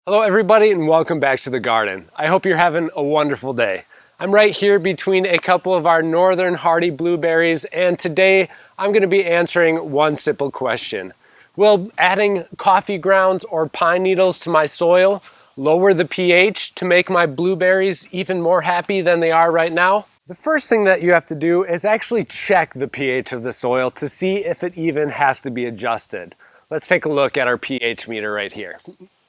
Hello everybody and welcome back to the garden. I hope you're having a wonderful day. I'm right here between a couple of our northern hardy blueberries, and today I'm going to be answering one simple question. Will adding coffee grounds or pine needles to my soil lower the pH to make my blueberries even more happy than they are right now? The first thing that you have to do is actually check the pH of the soil to see if it even has to be adjusted. Let's take a look at our pH meter right here.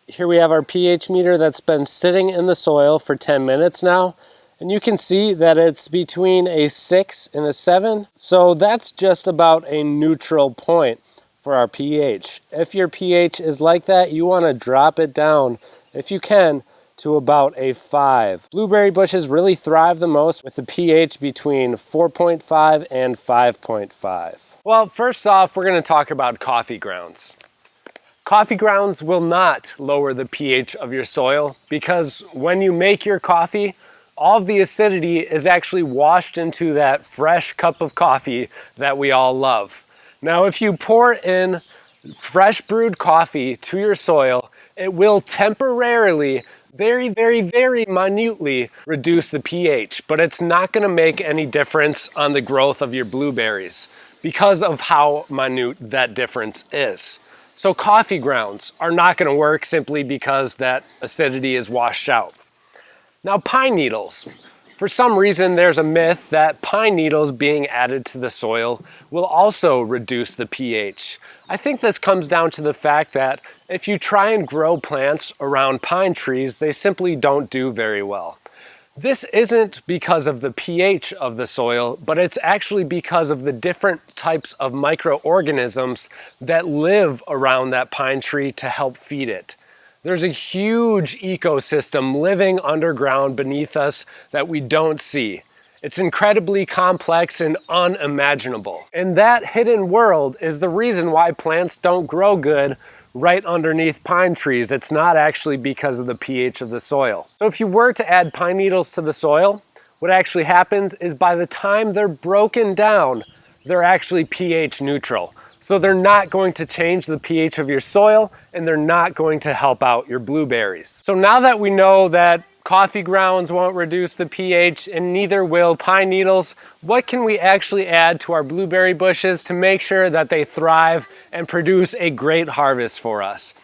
Here we have our pH meter that's been sitting in the soil for 10 minutes now. And you can see that it's between a 6 and a 7. So that's just about a neutral point for our pH. If your pH is like that, you want to drop it down, if you can, to about a 5. Blueberry bushes really thrive the most with a pH between 4.5 and 5.5. Well, first off, we're going to talk about coffee grounds. Coffee grounds will not lower the pH of your soil because when you make your coffee, all of the acidity is actually washed into that fresh cup of coffee that we all love. Now, if you pour in fresh brewed coffee to your soil, it will temporarily, very minutely reduce the pH, but it's not going to make any difference on the growth of your blueberries because of how minute that difference is. So coffee grounds are not going to work simply because that acidity is washed out. Now, pine needles. For some reason, there's a myth that pine needles being added to the soil will also reduce the pH. I think this comes down to the fact that if you try and grow plants around pine trees, they simply don't do very well. This isn't because of the pH of the soil, but it's actually because of the different types of microorganisms that live around that pine tree to help feed it. There's a huge ecosystem living underground beneath us that we don't see. It's incredibly complex and unimaginable. And that hidden world is the reason why plants don't grow good right underneath pine trees. It's not actually because of the pH of the soil. So if you were to add pine needles to the soil, what actually happens is by the time they're broken down, they're actually pH neutral. So they're not going to change the pH of your soil, and they're not going to help out your blueberries. So now that we know that coffee grounds won't reduce the pH and neither will pine needles, what can we actually add to our blueberry bushes to make sure that they thrive and produce a great harvest for us?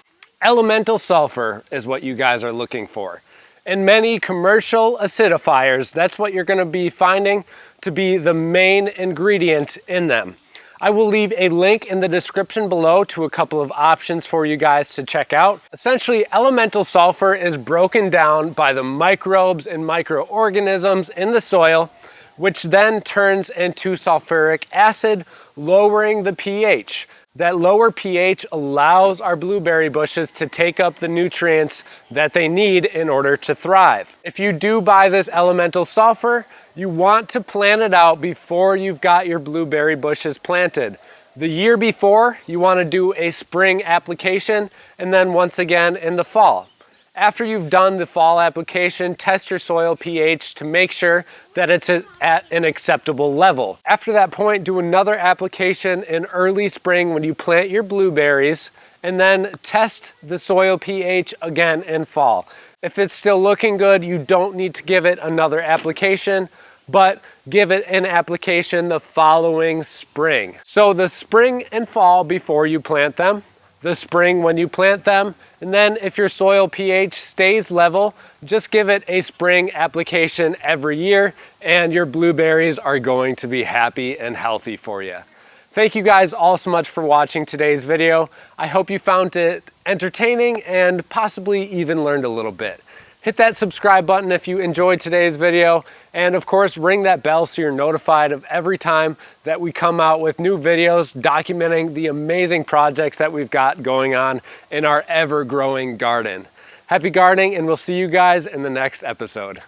Elemental sulfur is what you guys are looking for. In many commercial acidifiers, that's what you're going to be finding to be the main ingredient in them. I will leave a link in the description below to a couple of options for you guys to check out. Essentially, elemental sulfur is broken down by the microbes and microorganisms in the soil, which then turns into sulfuric acid, lowering the pH. That lower pH allows our blueberry bushes to take up the nutrients that they need in order to thrive. If you do buy this elemental sulfur, you want to plan it out before you've got your blueberry bushes planted. The year before, you want to do a spring application, and then once again in the fall. After you've done the fall application, test your soil pH to make sure that it's at an acceptable level. After that point, do another application in early spring when you plant your blueberries, and then test the soil pH again in fall. If it's still looking good, you don't need to give it another application, but give it an application the following spring. So the spring and fall before you plant them, the spring when you plant them, and then if your soil pH stays level, just give it a spring application every year and your blueberries are going to be happy and healthy for you. Thank you guys all so much for watching today's video. I hope you found it entertaining and possibly even learned a little bit. Hit that subscribe button if you enjoyed today's video, and of course ring that bell so you're notified of every time that we come out with new videos documenting the amazing projects that we've got going on in our ever-growing garden. Happy gardening, and we'll see you guys in the next episode.